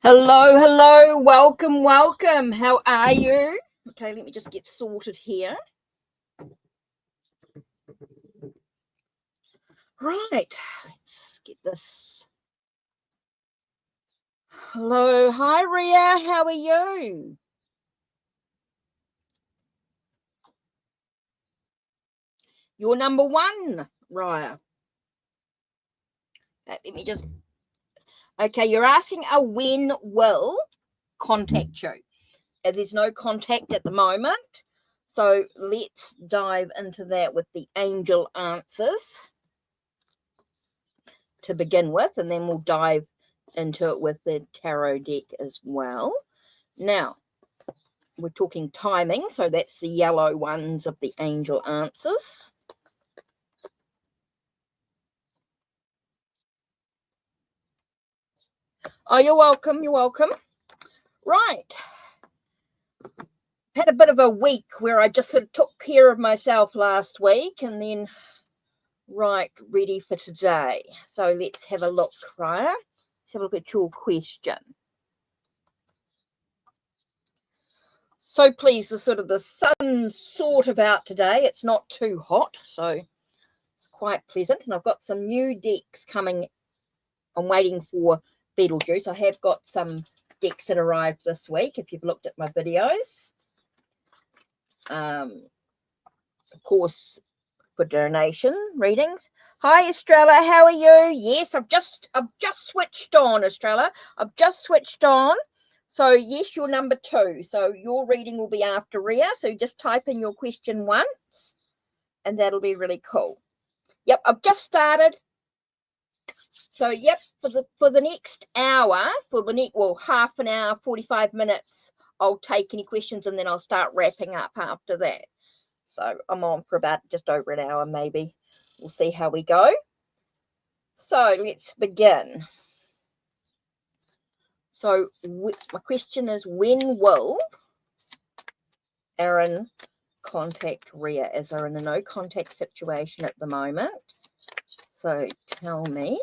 Hello, hello, welcome, welcome. How are you? Okay, let me just get sorted here. Right, let's get this. Hello, hi Ria, how are you? You're number one, Raya. Let me just. Okay, you're asking a when will contact you. There's no contact at the moment. So let's dive into that with the angel answers to begin with, and then we'll dive into it with the tarot deck as well. Now, we're talking timing, so that's the yellow ones of the angel answers. Oh, you're welcome, you're welcome. Right. Had a bit of a week where I just sort of took care of myself last week and then ready for today. So let's have a look, right? Let's have a look at your question. So please, the sun's sort of out today. It's not too hot, so it's quite pleasant. And I've got some new decks coming. I'm waiting for Beetlejuice. I have got some decks that arrived this week, if you've looked at my videos. Of course, for donation readings. Hi, Estrella. How are you? Yes, I've just switched on, Estrella. I've just switched on. So, yes, you're number 2. So, your reading will be after Ria. So, just type in your question once, and that'll be really cool. Yep, I've just started. So, yep, for the next hour, half an hour, 45 minutes, I'll take any questions, and then I'll start wrapping up after that. So, I'm on for about just over an hour, maybe. We'll see how we go. So, let's begin. So, my question is, when will Aaron contact Ria? As they're in a no contact situation at the moment. So, tell me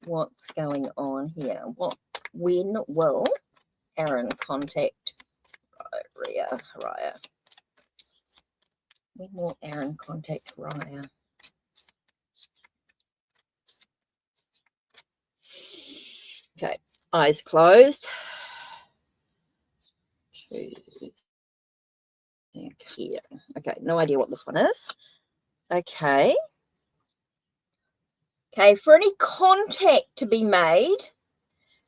what's going on here. When will Aaron contact Ria? When will Aaron contact Ria? Okay, eyes closed. Here. Okay, no idea what this one is. Okay, for any contact to be made,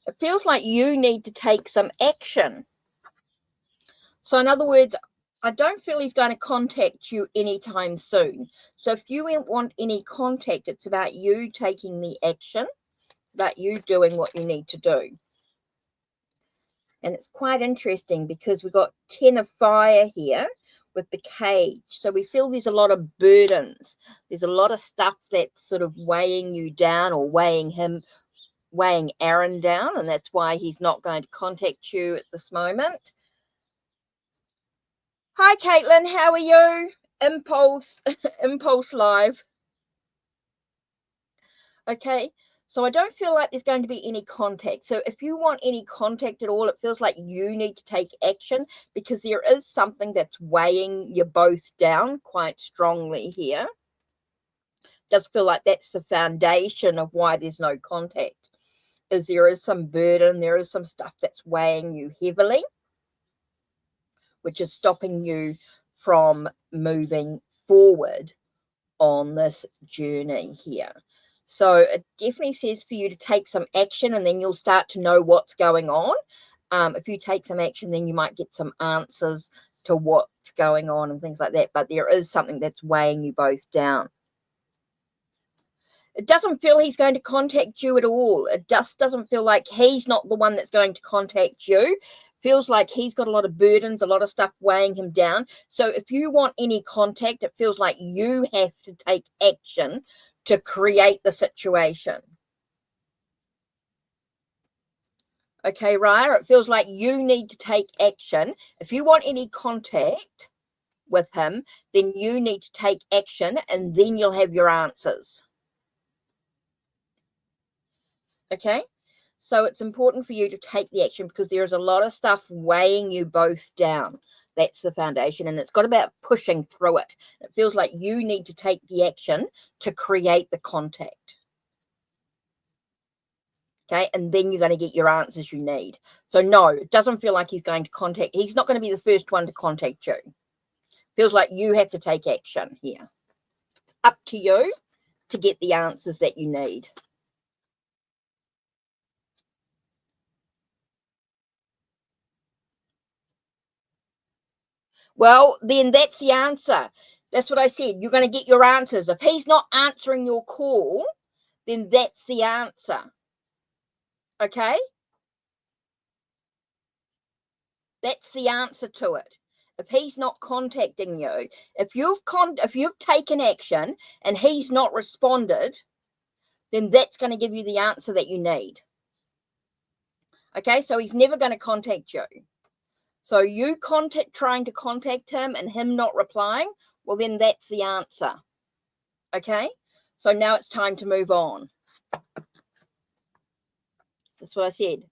it feels like you need to take some action. So in other words, I don't feel he's going to contact you anytime soon. So if you want any contact, it's about you taking the action, about you doing what you need to do. And it's quite interesting because we've got 10 of fire here with the cage. So we feel there's a lot of burdens. There's a lot of stuff that's sort of weighing you down or weighing Aaron down. And that's why he's not going to contact you at this moment. Hi, Caitlin. How are you? Impulse Live. Okay. So I don't feel like there's going to be any contact. So if you want any contact at all, it feels like you need to take action because there is something that's weighing you both down quite strongly here. Does feel like that's the foundation of why there's no contact. There is some burden, there is some stuff that's weighing you heavily, which is stopping you from moving forward on this journey here. So it definitely says for you to take some action and then you'll start to know what's going on. If you take some action, then you might get some answers to what's going on and things like that. But there is something that's weighing you both down. It doesn't feel he's going to contact you at all. It just doesn't feel like he's not the one that's going to contact you. Feels like he's got a lot of burdens, a lot of stuff weighing him down. So if you want any contact, it feels like you have to take action to create the situation. Okay, Raya, it feels like you need to take action. If you want any contact with him, then you need to take action and then you'll have your answers. Okay, So it's important for you to take the action because there is a lot of stuff weighing you both down. That's the foundation, and it's got about pushing through it. It feels like you need to take the action to create the contact. Okay, and then you're going to get your answers you need. So no, it doesn't feel like he's going to contact. He's not going to be the first one to contact you. Feels like you have to take action here. It's up to you to get the answers that you need. Well, then that's the answer. That's what I said. You're going to get your answers. If he's not answering your call, then that's the answer. Okay? That's the answer to it. If he's not contacting you, if you've taken action and he's not responded, then that's going to give you the answer that you need. Okay? So he's never going to contact you. So you trying to contact him and him not replying, well, then that's the answer. Okay? So now it's time to move on. That's what I said.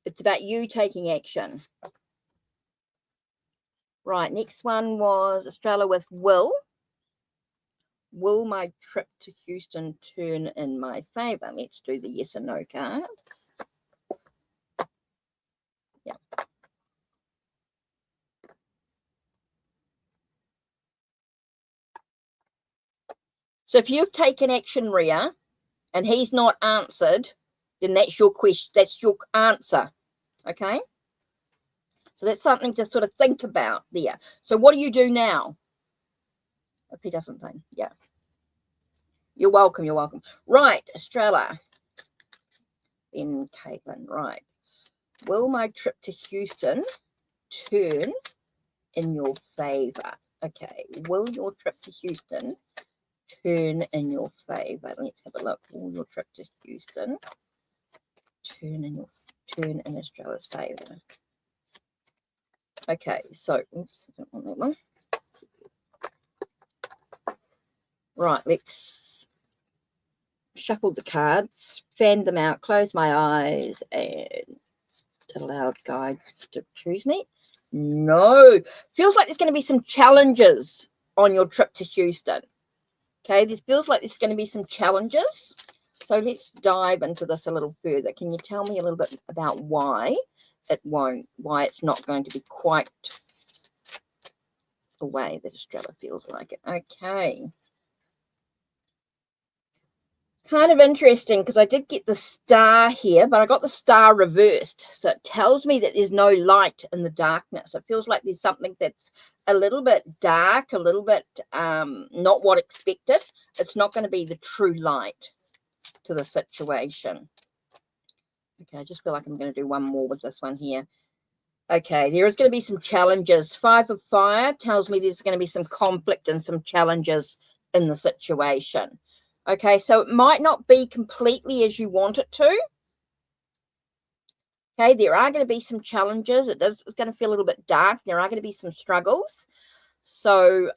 It's about you taking action. Right, next one was Australia with Will. Will my trip to Houston turn in my favour? Let's do the yes and no cards. Yeah. So if you've taken action, Rhea, and he's not answered, then that's your question. That's your answer. Okay? So that's something to sort of think about there. So what do you do now? If he doesn't think, yeah. You're welcome. You're welcome. Right, Australia. Then Caitlin, right. Will my trip to Houston turn in your favour? Okay. Will your trip to Houston turn in your favour? Let's have a look. Will your trip to Houston turn in Australia's favour? Okay. So, oops, I don't want that one. Right. Let's shuffle the cards, fan them out, close my eyes, and allowed guides to choose me. No, feels like there's going to be some challenges on your trip to Houston. Okay, this feels like there's going to be some challenges. So let's dive into this a little further. Can you tell me a little bit about why it's not going to be quite the way that Australia feels like it? Okay. Kind of interesting because I did get the star here, but I got the star reversed. So it tells me that there's no light in the darkness. It feels like there's something that's a little bit dark, a little bit not what expected. It's not going to be the true light to the situation. Okay, I just feel like I'm going to do one more with this one here. Okay, there is going to be some challenges. 5 of Fire tells me there's going to be some conflict and some challenges in the situation. Okay, so it might not be completely as you want it to. Okay, there are going to be some challenges. It's going to feel a little bit dark. There are going to be some struggles. So,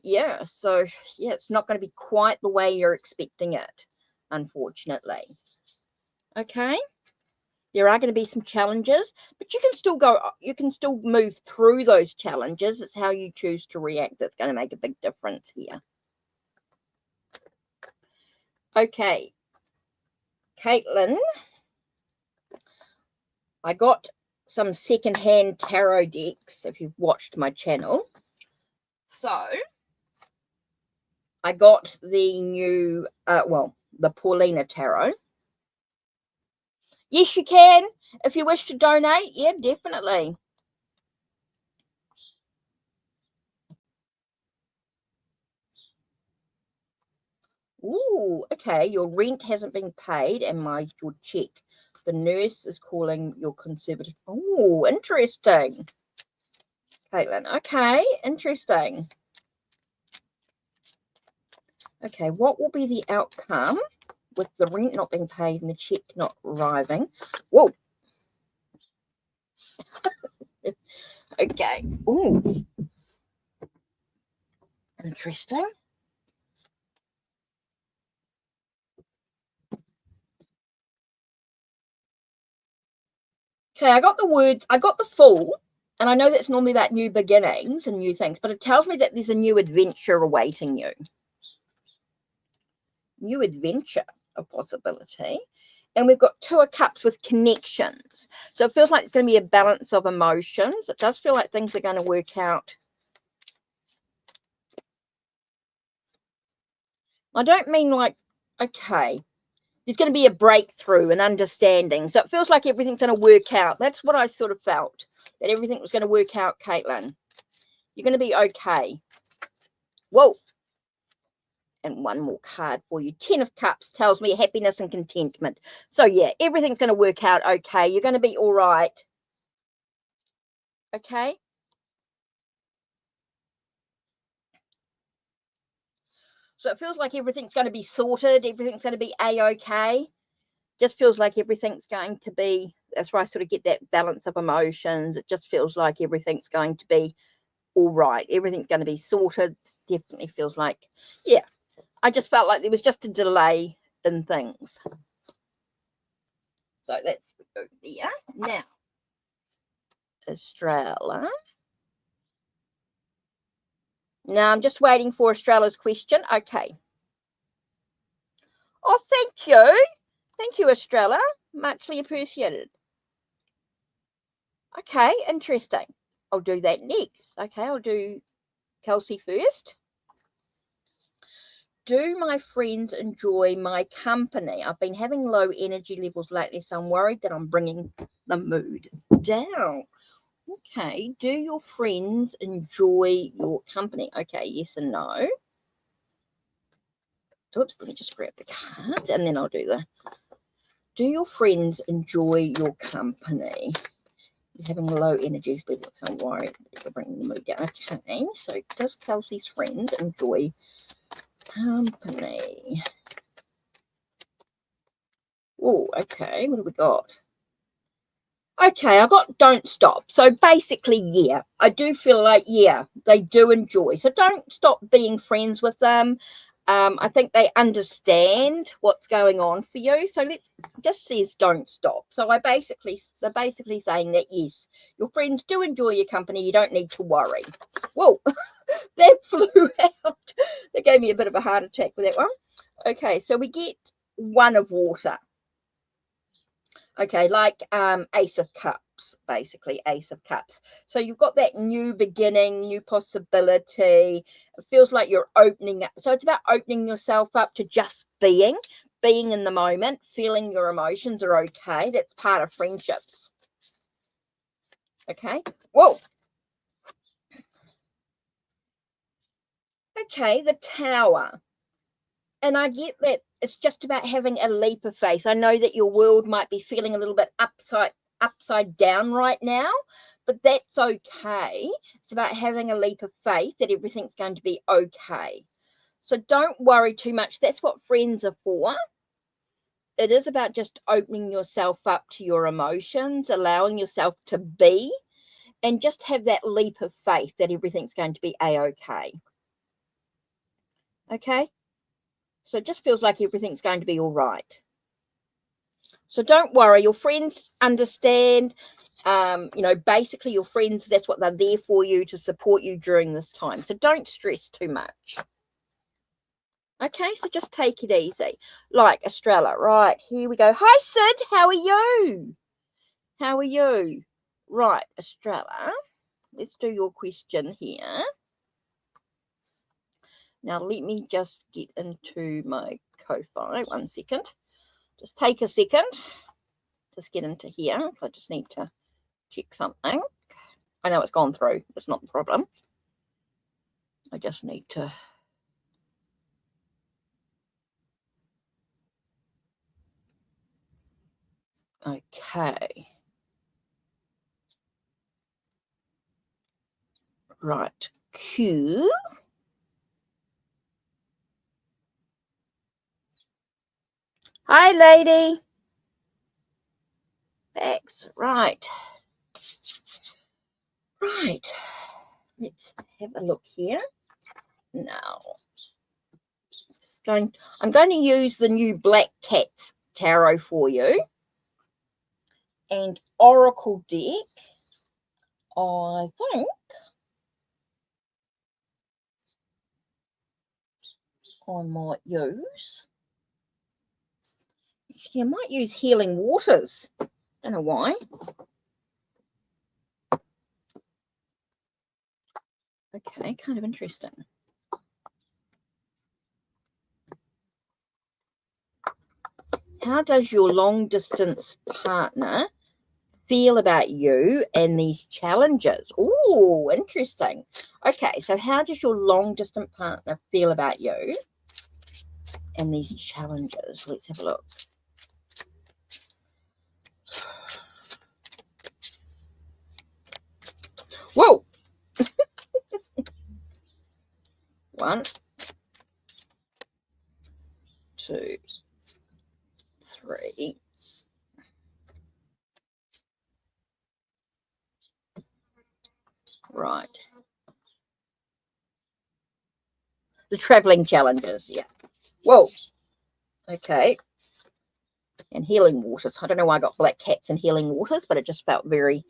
yeah, it's not going to be quite the way you're expecting it, unfortunately. Okay, there are going to be some challenges, but you can still move through those challenges. It's how you choose to react that's going to make a big difference here. Okay, Caitlin, I got some secondhand tarot decks if you've watched my channel. So I got the new, the Paulina Tarot. Yes, you can. If you wish to donate, yeah, definitely. Ooh, okay. Your rent hasn't been paid and your check. The nurse is calling your conservative. Oh, interesting. Caitlin, okay, interesting. Okay, what will be the outcome with the rent not being paid and the check not arriving? Whoa. Okay. Ooh. Interesting. Okay, I got the words, I got the full, and I know that's normally about new beginnings and new things, but it tells me that there's a new adventure awaiting you. New adventure, a possibility. And we've got 2 of Cups with connections. So it feels like it's going to be a balance of emotions. It does feel like things are going to work out. I don't mean like, okay, there's going to be a breakthrough and understanding. So it feels like everything's going to work out. That's what I sort of felt, that everything was going to work out, Caitlin. You're going to be okay. Whoa. And one more card for you. 10 of Cups tells me happiness and contentment. So, yeah, everything's going to work out okay. You're going to be all right. Okay? So it feels like everything's going to be sorted. Everything's going to be A-okay. Just feels like everything's going to be, that's where I sort of get that balance of emotions. It just feels like everything's going to be all right. Everything's going to be sorted. Definitely feels like, yeah. I just felt like there was just a delay in things. So that's there. Now, Australia. Now I'm just waiting for Australia's question. Okay. Oh, thank you. Thank you, Australia. Muchly appreciated. Okay, interesting. I'll do that next. Okay, I'll do Kelsey first. Do my friends enjoy my company? I've been having low energy levels lately, so I'm worried that I'm bringing the mood down. Okay, do your friends enjoy your company? Okay, yes and no. Oops, let me just grab the cards and then I'll do the. Do your friends enjoy your company? You're having low energy levels, so I'm worried that you're bringing the mood down. Okay, so does Kelsey's friend enjoy company? Oh, okay, what have we got? Okay, I got don't stop. So basically, yeah, I do feel like, yeah, they do enjoy. So don't stop being friends with them. I think they understand what's going on for you. So let's just says don't stop. So they're basically saying that, yes, your friends do enjoy your company. You don't need to worry. Whoa, that flew out. That gave me a bit of a heart attack with that one. Okay, so we get 1 of water. Okay, like Ace of Cups, basically, Ace of Cups. So you've got that new beginning, new possibility. It feels like you're opening up. So it's about opening yourself up to just being in the moment, feeling your emotions are okay. That's part of friendships. Okay, whoa. Okay, the Tower. And I get that it's just about having a leap of faith. I know that your world might be feeling a little bit upside down right now, but that's okay. It's about having a leap of faith that everything's going to be okay. So don't worry too much. That's what friends are for. It is about just opening yourself up to your emotions, allowing yourself to be, and just have that leap of faith that everything's going to be a-okay. Okay? So it just feels like everything's going to be all right. So don't worry, your friends understand. Basically your friends, that's what they're there for you, to support you during this time. So don't stress too much. Okay, so just take it easy. Like Australia, right, here we go. Hi, Sid, how are you? How are you? Right, Australia, let's do your question here. Now, let me just get into my Ko-Fi. 1 second. Just take a second. Just get into here. I just need to check something. I know it's gone through. It's not the problem. I just need to. Okay. Right. Q. Hi, lady. Thanks. Right. Right. Let's have a look here. Now, I'm going to use the new Black Cats Tarot for you. And oracle deck I think I might use. Actually, I might use Healing Waters. Don't know why. Okay, kind of interesting. How does your long-distance partner feel about you and these challenges? Oh, interesting. Okay, so how does your long-distance partner feel about you and these challenges? Let's have a look. Whoa! 1, 2, 3. Right. The traveling challenges, yeah. Whoa. Okay. And Healing Waters. I don't know why I got Black Cats and Healing Waters, but it just felt very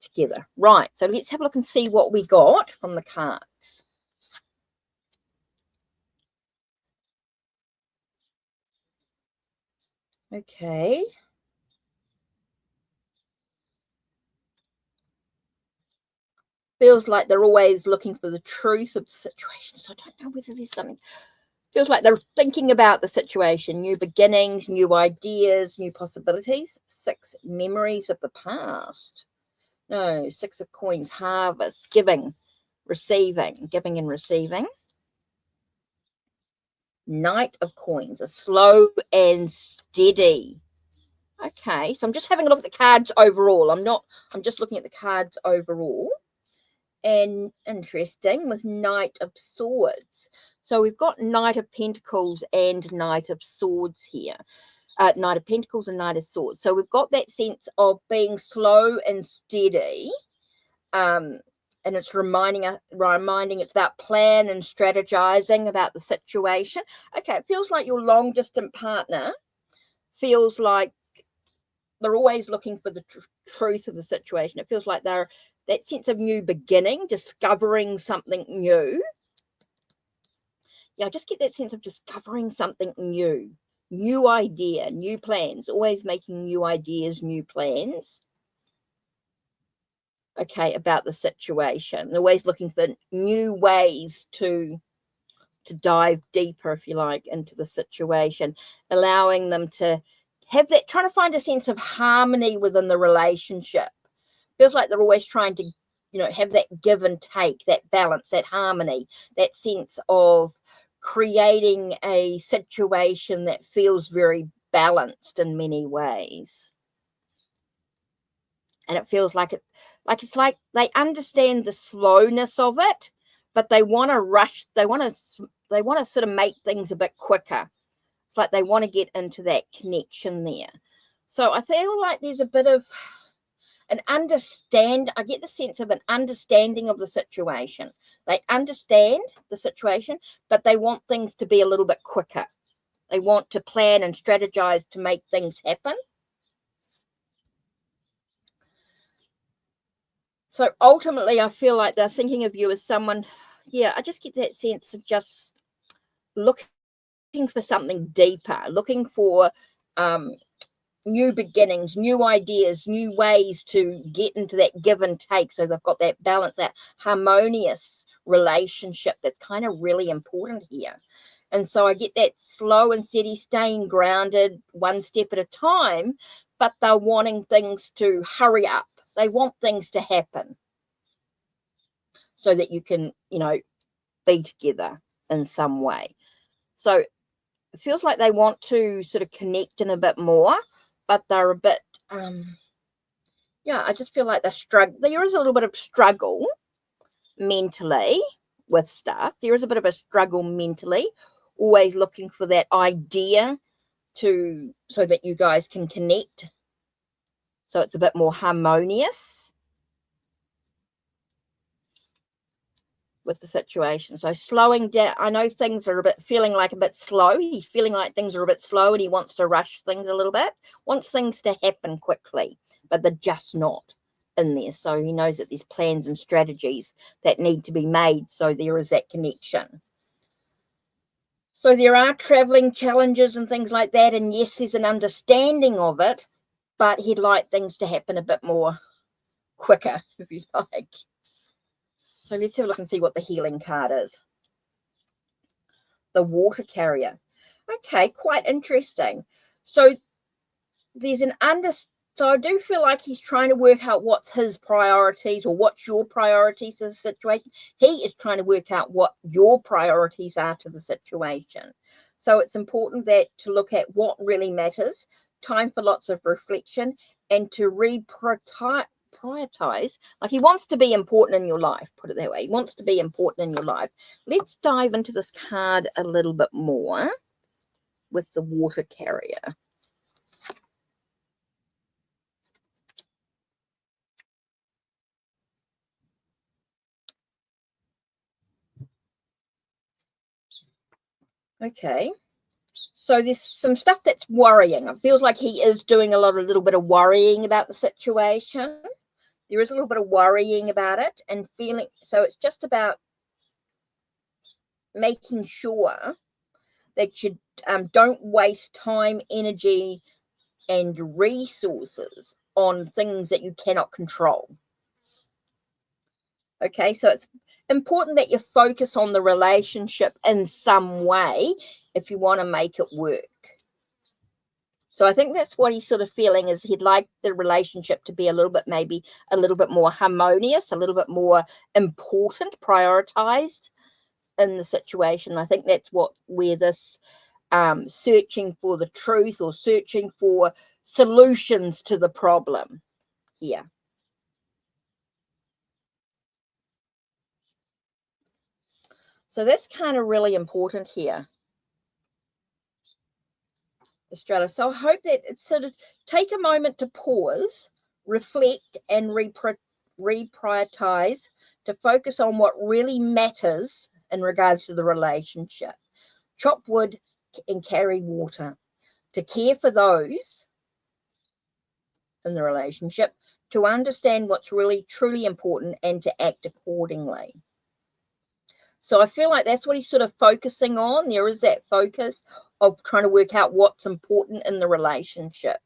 together. Right. So let's have a look and see what we got from the cards. Okay. Feels like they're always looking for the truth of the situation. So I don't know whether there's something. Feels like they're thinking about the situation, new beginnings, new ideas, new possibilities. 6 memories of the past. No, 6 of coins, harvest, giving, receiving, giving and receiving. Knight of coins, a slow and steady. Okay, so I'm just having a look at the cards overall. I'm just looking at the cards overall. And interesting with Knight of Swords. So we've got Knight of Pentacles and Knight of Swords here. Knight of Pentacles and Knight of Swords. So we've got that sense of being slow and steady. And it's reminding it's about plan and strategizing about the situation. Okay, it feels like your long distant partner feels like they're always looking for the truth of the situation. It feels like they're that sense of new beginning, discovering something new. Yeah, I just get that sense of discovering something new idea, new plans, always making new ideas, new plans. Okay, about the situation. They're always looking for new ways to dive deeper, if you like, into the situation, allowing them to have that, trying to find a sense of harmony within the relationship. Feels like they're always trying to, have that give and take, that balance, that harmony, that sense of creating a situation that feels very balanced in many ways. And it feels like it's like they understand the slowness of it, but they want to rush. They want to sort of make things a bit quicker. It's like they want to get into that connection there. So I feel like there's a bit of I get the sense of an understanding of the situation. They understand the situation, but they want things to be a little bit quicker. They want to plan and strategize to make things happen. So ultimately, I feel like they're thinking of you as someone, I just get that sense of just looking for something deeper, looking for new beginnings, new ideas, new ways to get into that give and take. So they've got that balance, that harmonious relationship that's kind of really important here. And so I get that slow and steady, staying grounded, one step at a time, but they're wanting things to hurry up. They want things to happen so that you can, be together in some way. So it feels like they want to sort of connect in a bit more, but they're a bit, I just feel like they're struggling. There is a little bit of struggle mentally with stuff. There is a bit of a struggle mentally, always looking for that idea so that you guys can connect. So it's a bit more harmonious. with the situation. So slowing down. I know things are feeling like a bit slow. He's feeling like things are a bit slow and he wants to rush things a little bit, wants things to happen quickly, but they're just not in there. So he knows that there's plans and strategies that need to be made. So there is that connection. So there are traveling challenges and things like that. And yes, there's an understanding of it, but he'd like things to happen a bit more quicker, if you like. So let's have a look and see what the healing card is. The water carrier. Okay, quite interesting. So there's an so I do feel like he's trying to work out what's his priorities or what's your priorities to the situation. He is trying to work out what your priorities are to the situation. So it's important that to look at what really matters, time for lots of reflection, and to prioritize. Like he wants to be important in your life, put it that way. He wants to be important in your life. Let's dive into this card a little bit more with the water carrier. Okay, so there's some stuff that's worrying. It feels like he is doing a little bit of worrying about the situation. There is a little bit of worrying about it and feeling. So it's just about making sure that you don't waste time, energy, and resources on things that you cannot control. Okay, so it's important that you focus on the relationship in some way if you want to make it work. So I think that's what he's sort of feeling, is he'd like the relationship to be a little bit, maybe a little bit more harmonious, a little bit more important, prioritized in the situation. I think that's where this searching for the truth or searching for solutions to the problem here. So that's kind of really important here, Estrella. So I hope that it's sort of take a moment to pause, reflect, and reprioritize to focus on what really matters in regards to the relationship. Chop wood and carry water. To care for those in the relationship, to understand what's really truly important, and to act accordingly. So I feel like that's what he's sort of focusing on. There is that focus of trying to work out what's important in the relationship.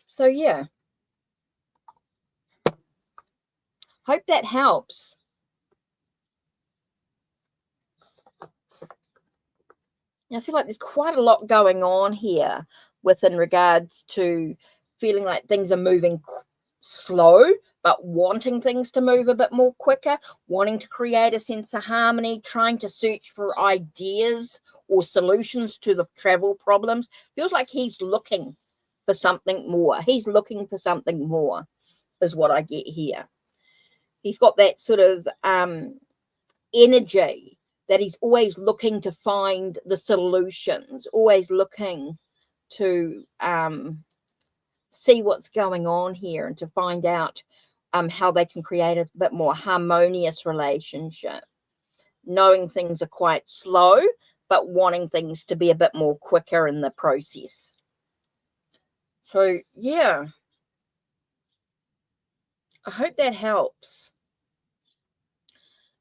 So yeah, hope that helps. I feel like there's quite a lot going on here within regards to feeling like things are moving slow, but wanting things to move a bit more quicker, wanting to create a sense of harmony, trying to search for ideas or solutions to the travel problems. Feels like he's looking for something more. He's looking for something more, is what I get here. He's got that sort of energy that he's always looking to find the solutions, always looking to see what's going on here and to find out how they can create a bit more harmonious relationship, knowing things are quite slow, but wanting things to be a bit more quicker in the process. So, yeah, I hope that helps.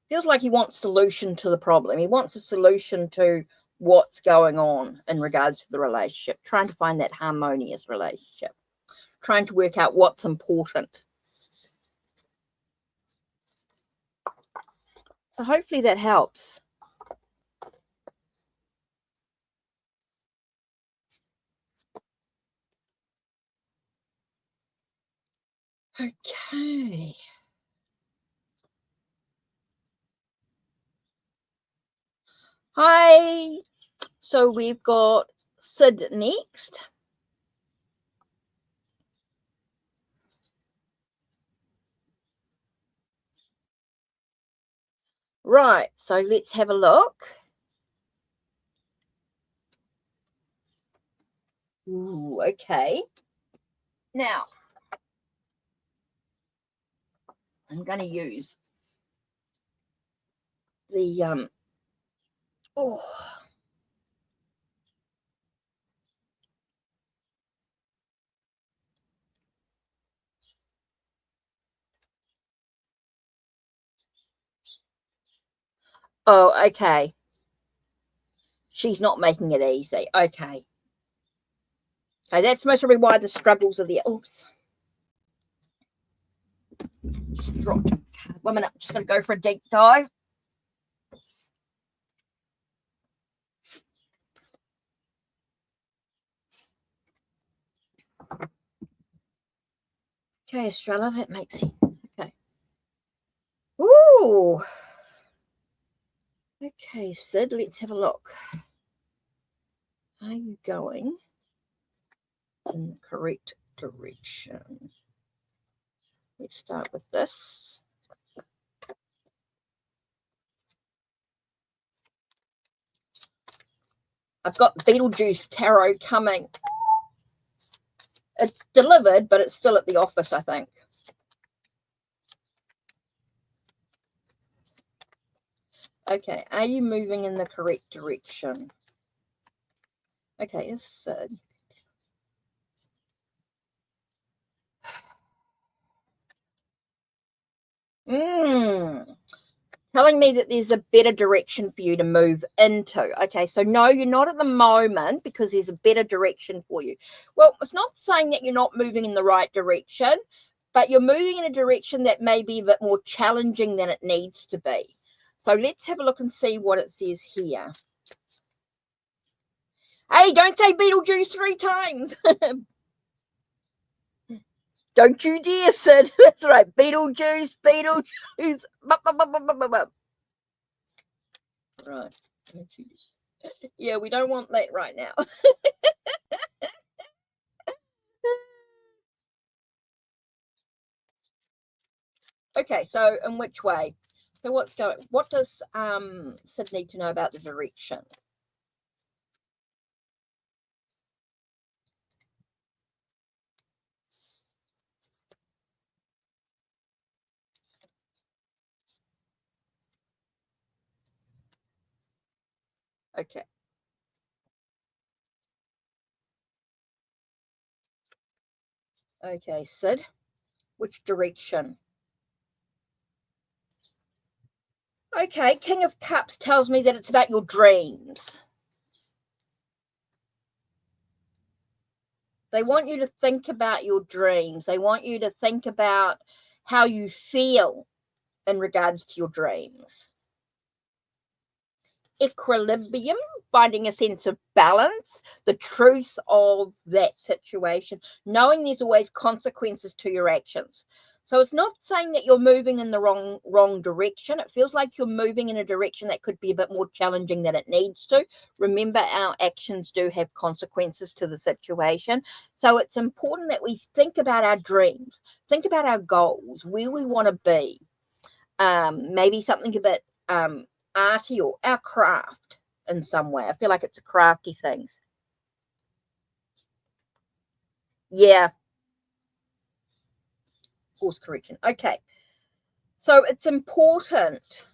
Feels like he wants a solution to the problem. He wants a solution to what's going on in regards to the relationship, trying to find that harmonious relationship, trying to work out what's important. So hopefully that helps. Okay. Hi. So we've got Sid next. Right. So let's have a look. Ooh, okay. Now, I'm going to use the oh, oh, okay. She's not making it easy. Okay. Okay, that's most probably why the struggles are there. Oops. Just dropped. 1 minute. I'm just going to go for a deep dive. Okay, Estrella, that makes sense. Okay. Ooh. Okay, Sid, let's have a look. Are you going in the correct direction? Let's start with this. I've got Beetlejuice Tarot coming. It's delivered, but it's still at the office, I think. Okay, are you moving in the correct direction? Okay, it's Sid. Telling me that there's a better direction for you to move into. Okay, so no, you're not at the moment because there's a better direction for you. Well, it's not saying that you're not moving in the right direction, but you're moving in a direction that may be a bit more challenging than it needs to be. So let's have a look and see what it says here. Hey, don't say Beetlejuice 3 times. Don't you dare, Sid. That's right. Beetlejuice, Beetlejuice. Right. Yeah, we don't want that right now. Okay, so in which way? So what does Sid need to know about the direction? Okay. Okay, Sid. Which direction? Okay, King of Cups tells me that it's about your dreams. They want you to think about your dreams. They want you to think about how you feel in regards to your dreams. Equilibrium, finding a sense of balance, the truth of that situation, knowing there's always consequences to your actions. So it's not saying that you're moving in the wrong direction. It feels like you're moving in a direction that could be a bit more challenging than it needs to. Remember, our actions do have consequences to the situation. So it's important that we think about our dreams, think about our goals, where we want to be. Maybe something a bit arty or our craft in some way. I feel like it's a crafty thing. Yeah. Course correction. Okay. So it's important.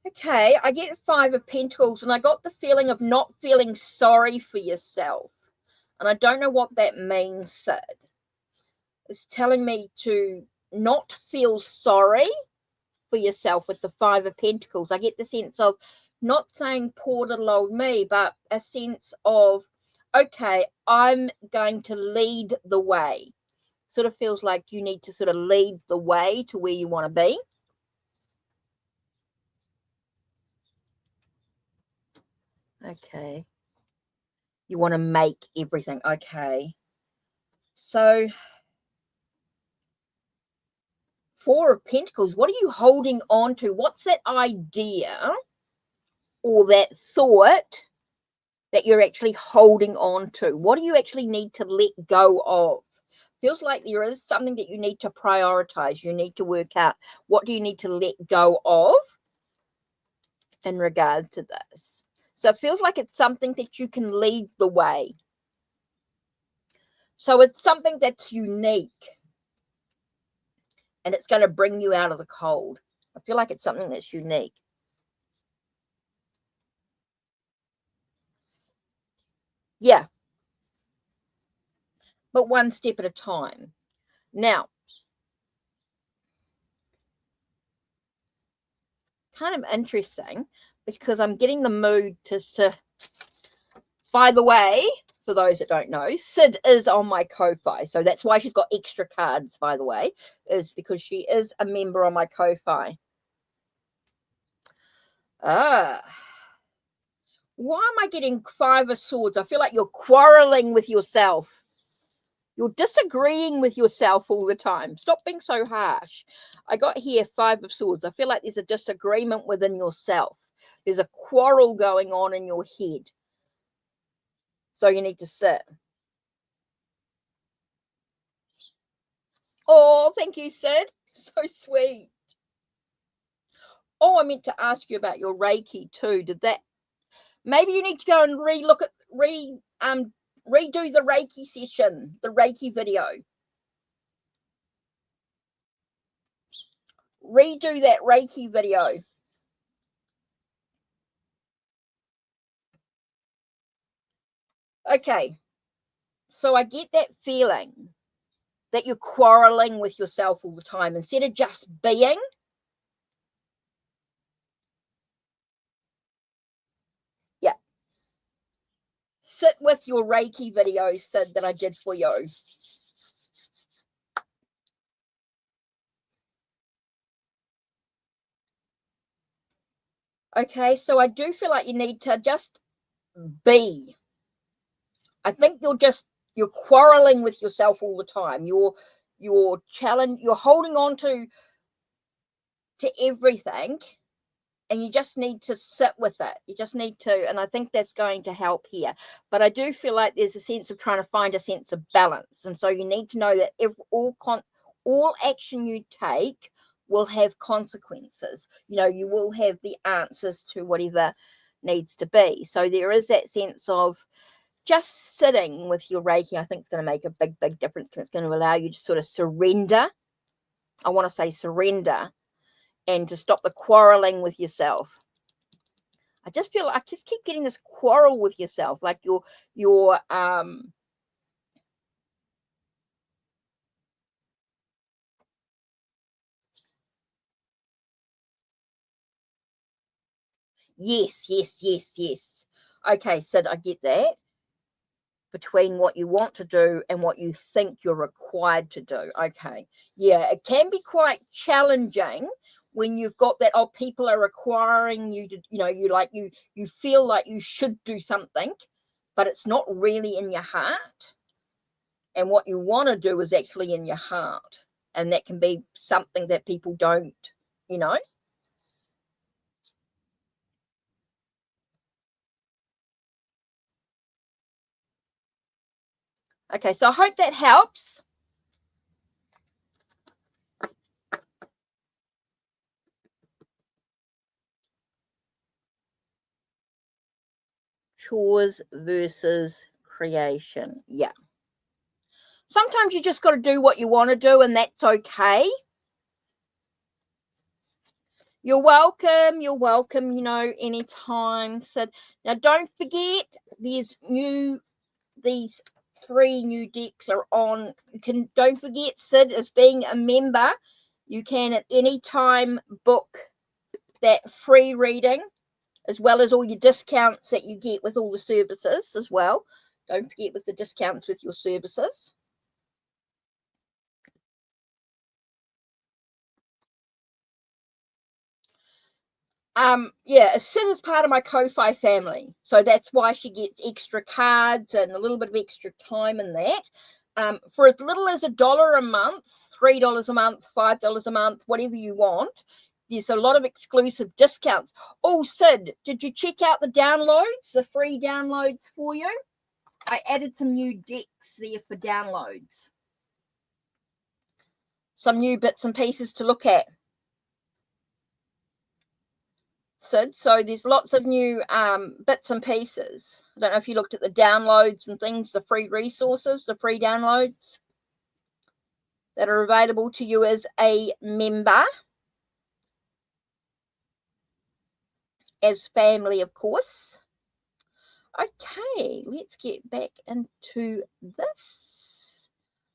Okay, I get 5 of Pentacles and I got the feeling of not feeling sorry for yourself. And I don't know what that means, Sid. It's telling me to not feel sorry for yourself with the 5 of Pentacles. I get the sense of not saying poor little old me, but a sense of, okay, I'm going to lead the way. Sort of feels like you need to sort of lead the way to where you want to be. Okay. You want to make everything. Okay. So 4 of Pentacles, what are you holding on to? What's that idea or that thought that you're actually holding on to? What do you actually need to let go of? Feels like there is something that you need to prioritize. You need to work out what do you need to let go of in regard to this. So it feels like it's something that you can lead the way. So it's something that's unique. And it's going to bring you out of the cold. I feel like it's something that's unique. Yeah. But one step at a time. Now, kind of interesting because I'm getting the mood to by the way, for those that don't know, Sid is on my Ko-Fi. So that's why she's got extra cards, by the way, is because she is a member on my Ko-Fi. Why am I getting 5 of Swords? I feel like you're quarreling with yourself. You're disagreeing with yourself all the time. Stop being so harsh. I got here 5 of Swords. I feel like there's a disagreement within yourself. There's a quarrel going on in your head. So you need to sit. Oh, thank you, Sid. So sweet. Oh, I meant to ask you about your Reiki too. Did that? Maybe you need to go and redo the Reiki session, the Reiki video. Redo that Reiki video. Okay. So I get that feeling that you're quarreling with yourself all the time instead of just being. Yeah. Sit with your Reiki video, Sid, that I did for you. Okay, so I do feel like you need to just be. I think you're quarreling with yourself all the time. You're holding on to everything, and you just need to sit with it. You just need to, and I think that's going to help here. But I do feel like there's a sense of trying to find a sense of balance, and so you need to know that if all action you take will have consequences. You will have the answers to whatever needs to be. So there is that sense of just sitting with your Reiki. I think it's going to make a big, big difference, and it's going to allow you to sort of surrender. I want to say surrender, and to stop the quarreling with yourself. I just keep getting this quarrel with yourself, like you're yes. Okay, Sid, I get that. Between what you want to do and what you think you're required to do. Okay. Yeah, it can be quite challenging when you've got that, people are requiring you to, you feel like you should do something, but it's not really in your heart. And what you want to do is actually in your heart. And that can be something that people don't, you know. Okay, so I hope that helps. Chores versus creation. Yeah. Sometimes you just got to do what you want to do, and that's okay. You're welcome. You're welcome, anytime. So now don't forget, these 3 new decks are on. Don't forget, Sid, as being a member, you can at any time book that free reading, as well as all your discounts that you get with all the services as well. Don't forget with the discounts with your services. Yeah, Sid is part of my Ko-Fi family, so that's why she gets extra cards and a little bit of extra time in that. For as little as $1 a month, $3 a month, $5 a month, whatever you want, there's a lot of exclusive discounts. Oh, Sid, did you check out the downloads, the free downloads for you? I added some new decks there for downloads. Some new bits and pieces to look at. Sid. So there's lots of new bits and pieces. I don't know if you looked at the downloads and things, the free resources, the free downloads that are available to you as a member, as family, of course. Okay, let's get back into this.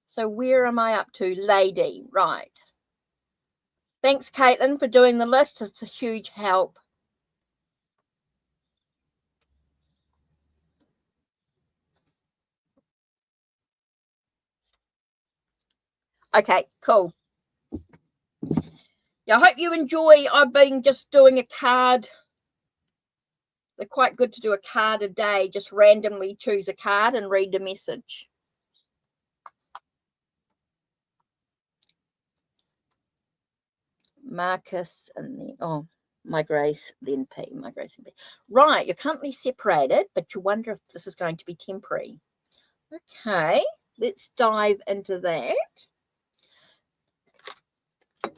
So where am I up to? Lady, right. Thanks, Caitlin, for doing the list. It's a huge help. Okay, cool. Yeah, I hope you enjoy. I've been just doing a card. They're quite good to do a card a day. Just randomly choose a card and read the message. Marcus and then, oh, my Grace, then P, my Grace and P. Right, you're currently separated, but you wonder if this is going to be temporary. Okay, let's dive into that.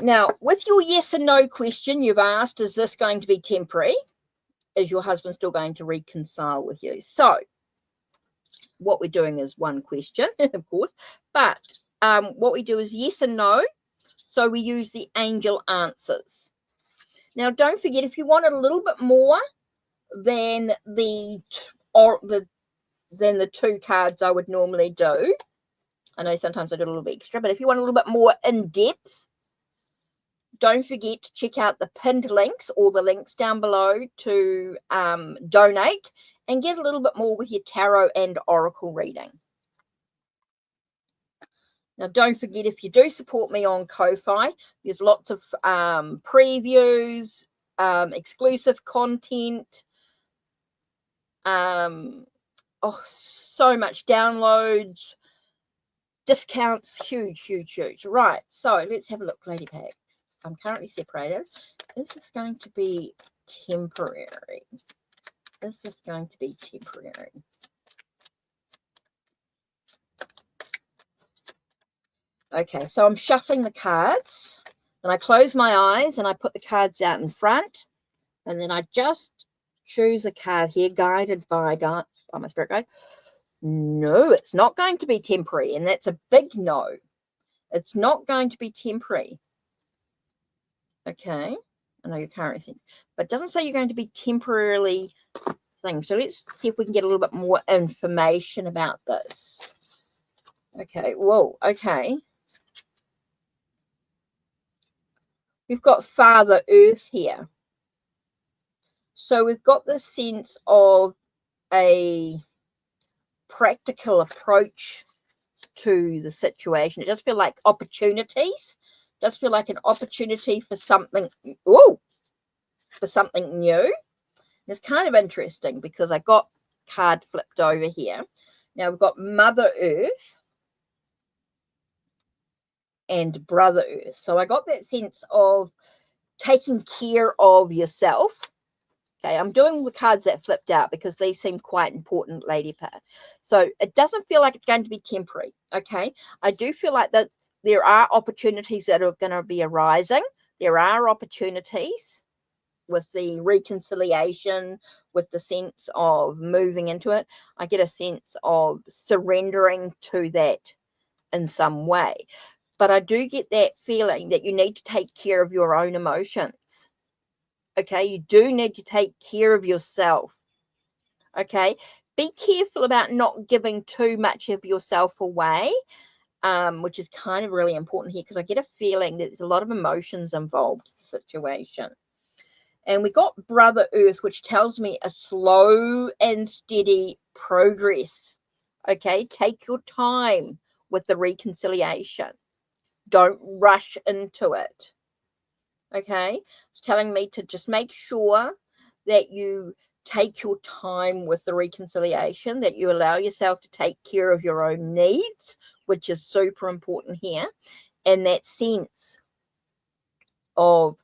Now, with your yes and no question, you've asked, is this going to be temporary? Is your husband still going to reconcile with you? So, what we're doing is one question, of course, but what we do is yes and no. So we use the angel answers. Now, don't forget, if you want a little bit more than the two cards I would normally do, I know sometimes I do a little bit extra, but if you want a little bit more in depth, don't forget to check out the pinned links or the links down below to donate and get a little bit more with your tarot and oracle reading. Now, don't forget, if you do support me on Ko-Fi, there's lots of previews, exclusive content, so much downloads, discounts, huge. Right, so let's have a look, Lady Pags. I'm currently separated. Is this going to be temporary? Is this going to be temporary? Okay, so I'm shuffling the cards, and I close my eyes and I put the cards out in front, and then I just choose a card here, guided by my spirit guide. No, it's not going to be temporary, and that's a big no. It's not going to be temporary. Okay, I know you're currently thinking, but it doesn't say you're going to be temporarily thing. So let's see if we can get a little bit more information about this. Okay, whoa, okay. We've got Father Earth here. So we've got this sense of a practical approach to the situation. It does feel like opportunities. It does feel like an opportunity for something, for something new. It's kind of interesting because I got card flipped over here. Now we've got Mother Earth and Brother Earth. So I got that sense of taking care of yourself. Okay, I'm doing the cards that flipped out because they seem quite important, Lady Pair. So it doesn't feel like it's going to be temporary. Okay, I do feel like that there are opportunities that are going to be arising. There are opportunities with the reconciliation, with the sense of moving into it. I get a sense of surrendering to that in some way. But I do get that feeling that you need to take care of your own emotions. Okay, you do need to take care of yourself. Okay, be careful about not giving too much of yourself away, which is kind of really important here because I get a feeling that there's a lot of emotions involved in the situation. And we got Brother Earth, which tells me a slow and steady progress. Okay, take your time with the reconciliation. Don't rush into it. Okay, it's telling me to just make sure that you take your time with the reconciliation, that you allow yourself to take care of your own needs, which is super important here. And that sense of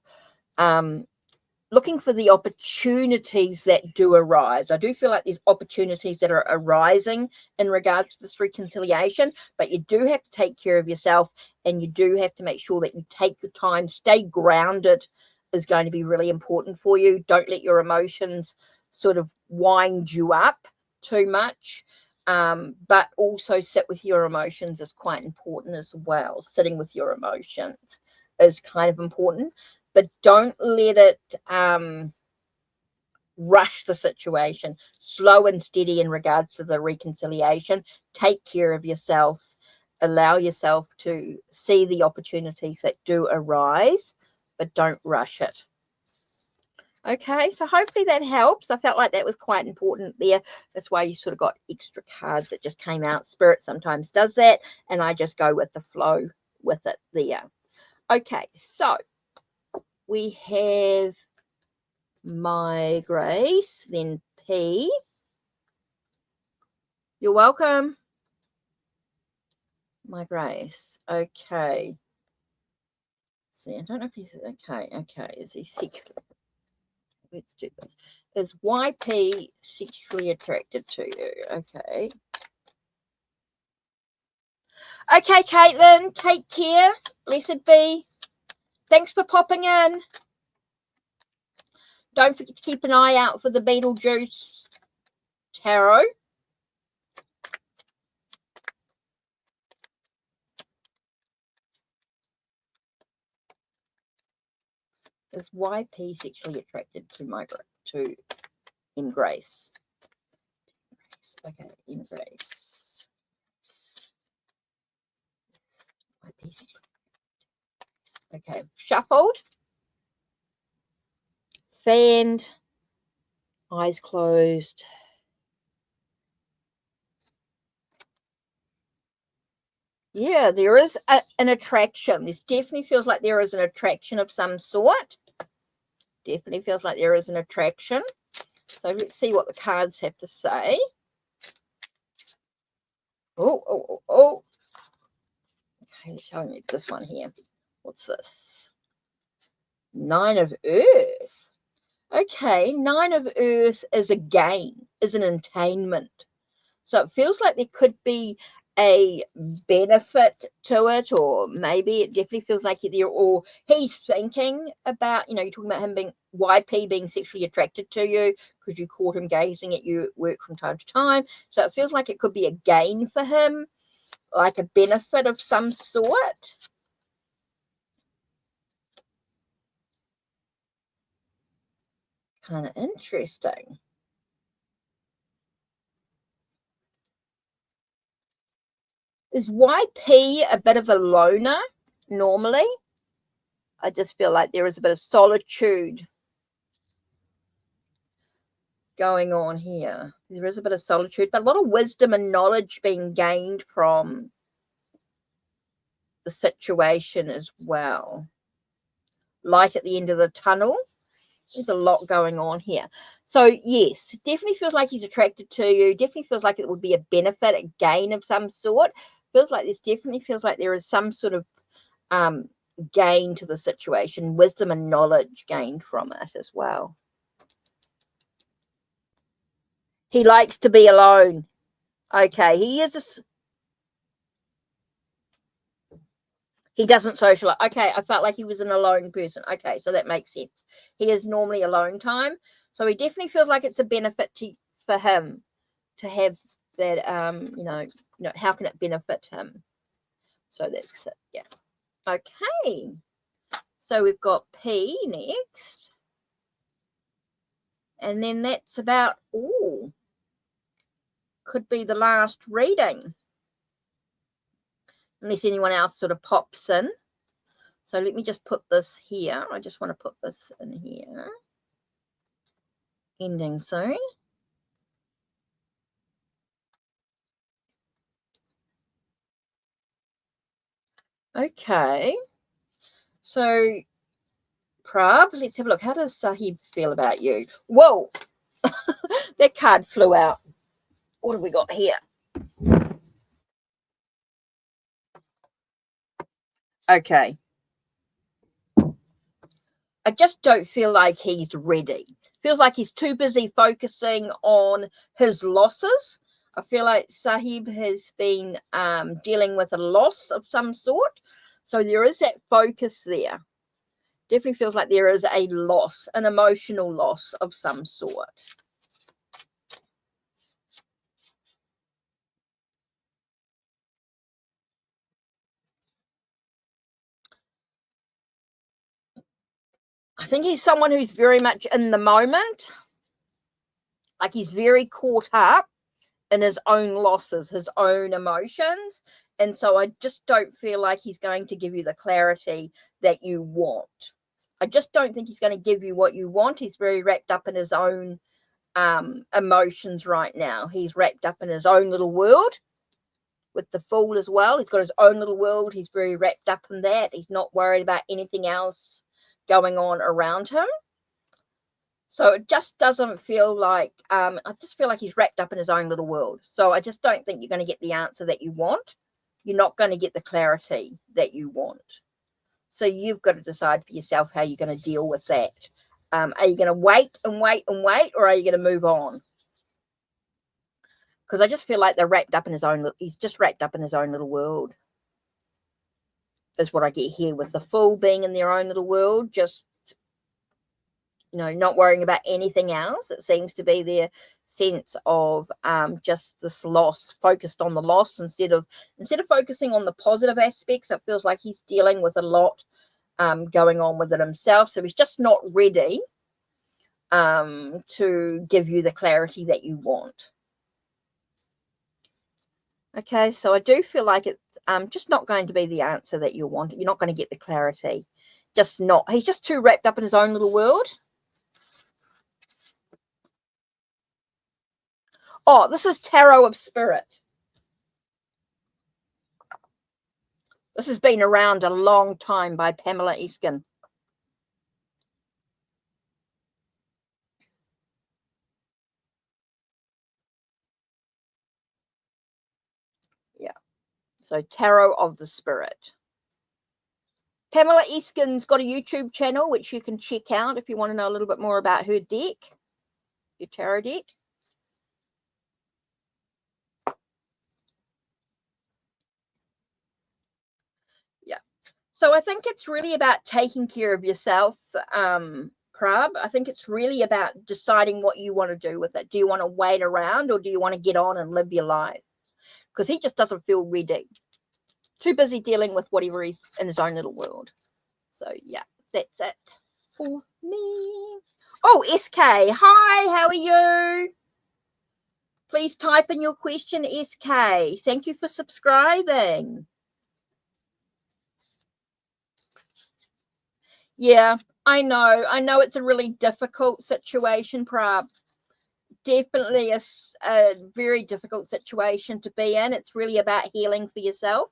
looking for the opportunities that do arise. I do feel like there's opportunities that are arising in regards to this reconciliation, but you do have to take care of yourself and you do have to make sure that you take your time, stay grounded is going to be really important for you. Don't let your emotions sort of wind you up too much. But also sit with your emotions is quite important as well. Sitting with your emotions is kind of important, but don't let it rush the situation. Slow and steady in regards to the reconciliation. Take care of yourself. Allow yourself to see the opportunities that do arise, but don't rush it. Okay, so hopefully that helps. I felt like that was quite important there. That's why you sort of got extra cards that just came out. Spirit sometimes does that, and I just go with the flow with it there. Okay, so we have My Grace, then P. You're welcome. My Grace. Okay. See, I don't know if he's okay. Is he sexually? Let's do this. Is YP sexually attracted to you? Okay. Okay, Caitlin, take care. Blessed be. Thanks for popping in. Don't forget to keep an eye out for the Beetlejuice Tarot. Is YP sexually attracted to Embrace? Okay, Embrace. YP sexually. Okay, shuffled. Fanned. Eyes closed. Yeah, there is an attraction. This definitely feels like there is an attraction of some sort. Definitely feels like there is an attraction. So let's see what the cards have to say. Oh. Okay, showing me this one here. What's this? Nine of Earth. Okay, Nine of Earth is a gain, is an attainment. So it feels like there could be a benefit to it, or maybe it definitely feels like he's thinking about, you're talking about him being YP being sexually attracted to you because you caught him gazing at you at work from time to time. So it feels like it could be a gain for him, like a benefit of some sort. Kind of interesting. Is YP a bit of a loner normally? I just feel like there is a bit of solitude going on here. There is a bit of solitude, but a lot of wisdom and knowledge being gained from the situation as well. Light at the end of the tunnel. There's a lot going on here. So yes, definitely feels like he's attracted to you. Definitely feels like it would be a benefit, a gain of some sort. Definitely feels like there is some sort of gain to the situation, wisdom and knowledge gained from it as well. He likes to be alone. Okay, he doesn't socialize. Okay, I felt like he was an alone person. Okay, so that makes sense. He is normally alone time. So he definitely feels like it's a benefit for him to have that, how can it benefit him? So that's it, yeah. Okay, so we've got P next. And then that's about all. Could be the last reading. Unless anyone else sort of pops in. So let me just put this here. I just want to put this in here. Ending soon. Okay. So, Prab, let's have a look. How does Sahib feel about you? Whoa. That card flew out. What have we got here? Okay. I just don't feel like he's ready. Feels like he's too busy focusing on his losses. I feel like Sahib has been dealing with a loss of some sort. So there is that focus there. Definitely feels like there is a loss, an emotional loss of some sort. I think he's someone who's very much in the moment. Like he's very caught up in his own losses, his own emotions. And so I just don't feel like he's going to give you the clarity that you want. I just don't think he's going to give you what you want. He's very wrapped up in his own emotions right now. He's wrapped up in his own little world with the Fool as well. He's got his own little world. He's very wrapped up in that. He's not worried about anything else going on around him. So it just doesn't feel like, I just feel like he's wrapped up in his own little world. So I just don't think you're going to get the answer that you want. You're not going to get the clarity that you want. So you've got to decide for yourself how you're going to deal with that. Are you going to wait and wait and wait, or are you going to move on? Because I just feel like they're wrapped up in his own, he's just wrapped up in his own little world. Is what I get here with the Fool being in their own little world, just, you know, not worrying about anything else. It seems to be their sense of just this loss, focused on the loss instead of focusing on the positive aspects. It feels like he's dealing with a lot going on with it himself. So he's just not ready to give you the clarity that you want. Okay, so I do feel like it's just not going to be the answer that you want. You're not going to get the clarity. Just not. He's just too wrapped up in his own little world. Oh, this is Tarot of Spirit. This has been around a long time by Pamela Eskin. Yeah. So Tarot of the Spirit. Pamela Eskin's got a YouTube channel, which you can check out if you want to know a little bit more about her deck, your tarot deck. Yeah. So I think it's really about taking care of yourself, Prab. I think it's really about deciding what you want to do with it. Do you want to wait around, or do you want to get on and live your life? Because he just doesn't feel ready. Too busy dealing with whatever he's in his own little world. So yeah, that's it for me. Oh, SK, hi, how are you? Please type in your question, SK. Thank you for subscribing. Yeah, I know it's a really difficult situation, Prab. Definitely a very difficult situation to be in. It's really about healing for yourself.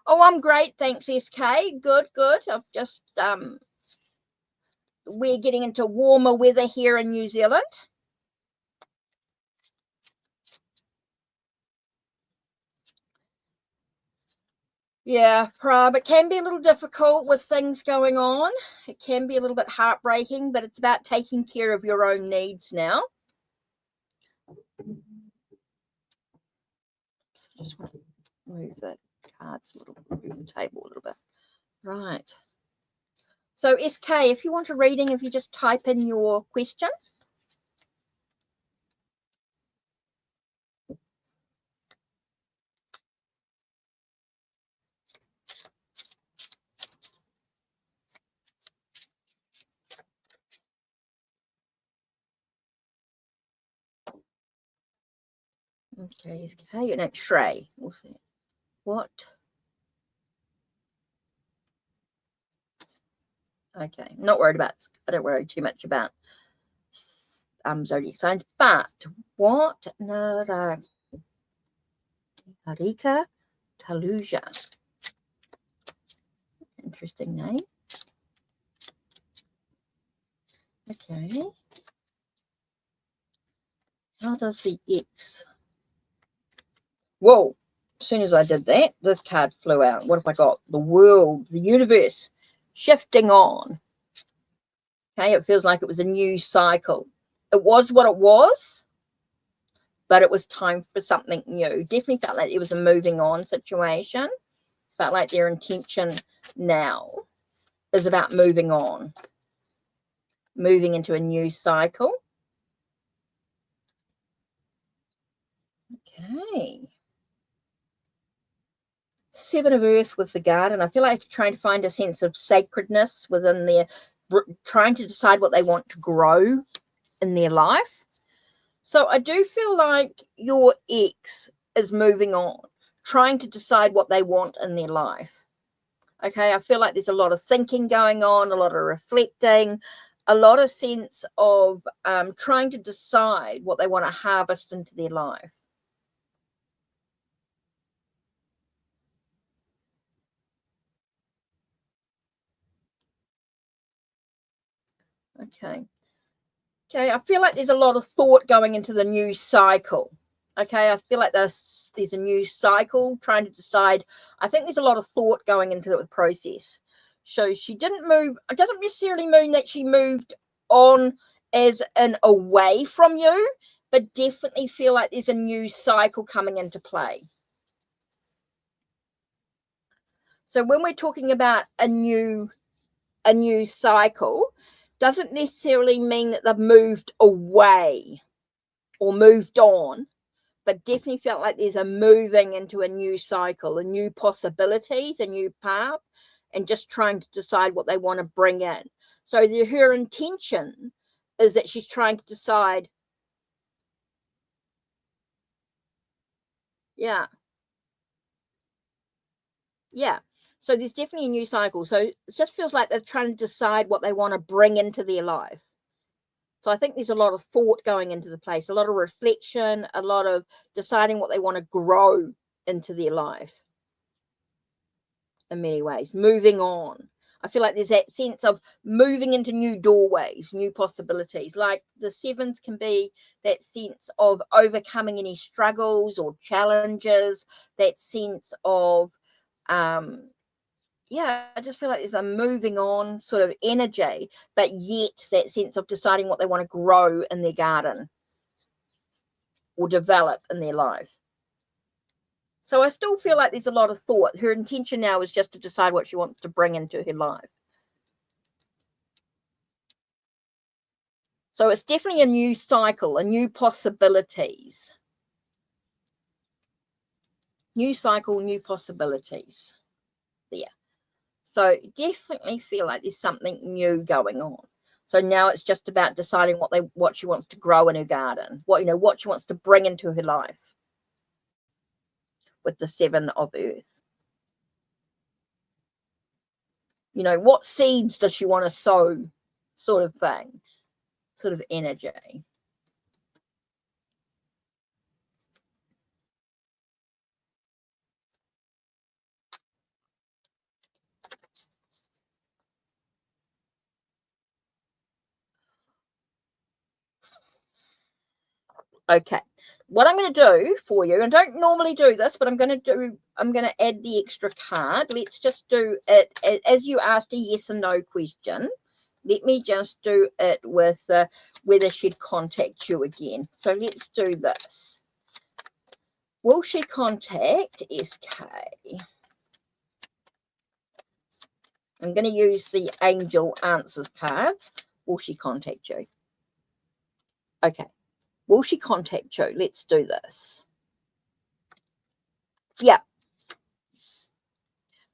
Oh, I'm great, thanks, SK. Good. I've just we're getting into warmer weather here in New Zealand. Yeah, Prab, it can be a little difficult with things going on. It can be a little bit heartbreaking, but it's about taking care of your own needs now. So I just want to move the cards a little, move the table a little bit. Right. So SK, if you want a reading, if you just type in your question. Okay, SK, your name's Shrey. We'll see. What? Okay, not worried about, I don't worry too much about zodiac signs, but what Narika Taluja? Interesting name. Okay. How does the X? Whoa. As soon as I did that, this card flew out. What have I got? The world, the universe, shifting on. Okay, it feels like it was a new cycle. It was what it was, but it was time for something new. Definitely felt like it was a moving on situation. Felt like their intention now is about moving on, moving into a new cycle. Okay. Seven of Earth with the garden. I feel like trying to find a sense of sacredness within their, trying to decide what they want to grow in their life. So I do feel like your ex is moving on, trying to decide what they want in their life. Okay, I feel like there's a lot of thinking going on, a lot of reflecting, a lot of sense of trying to decide what they want to harvest into their life. Okay. Okay, I feel like there's a lot of thought going into the new cycle. Okay, I feel like there's a new cycle trying to decide. I think there's a lot of thought going into the process. So she didn't move. It doesn't necessarily mean that she moved on as in away from you, but definitely feel like there's a new cycle coming into play. So when we're talking about a new cycle, doesn't necessarily mean that they've moved away or moved on, but definitely felt like there's a moving into a new cycle, a new possibilities, a new path, and just trying to decide what they want to bring in. So her intention is that she's trying to decide. Yeah. So there's definitely a new cycle. So it just feels like they're trying to decide what they want to bring into their life. So I think there's a lot of thought going into the place, a lot of reflection, a lot of deciding what they want to grow into their life in many ways, moving on. I feel like there's that sense of moving into new doorways, new possibilities. Like the sevens can be that sense of overcoming any struggles or challenges, that sense of, I just feel like there's a moving on sort of energy, but yet that sense of deciding what they want to grow in their garden or develop in their life. So I still feel like there's a lot of thought. Her intention now is just to decide what she wants to bring into her life. So it's definitely a new cycle, a new possibilities. New cycle, new possibilities. Yeah. So definitely feel like there's something new going on. So now it's just about deciding what she wants to grow in her garden, what she wants to bring into her life with the Seven of Earth. What seeds does she want to sow, sort of thing, sort of energy. Okay, what I'm going to do for you, and don't normally do this, but I'm going to add the extra card. Let's just do it as you asked a yes and no question. Let me just do it with whether she'd contact you again. So let's do this. Will she contact SK? I'm going to use the Angel Answers cards. Will she contact you? Okay. Will she contact you? Let's do this. Yeah.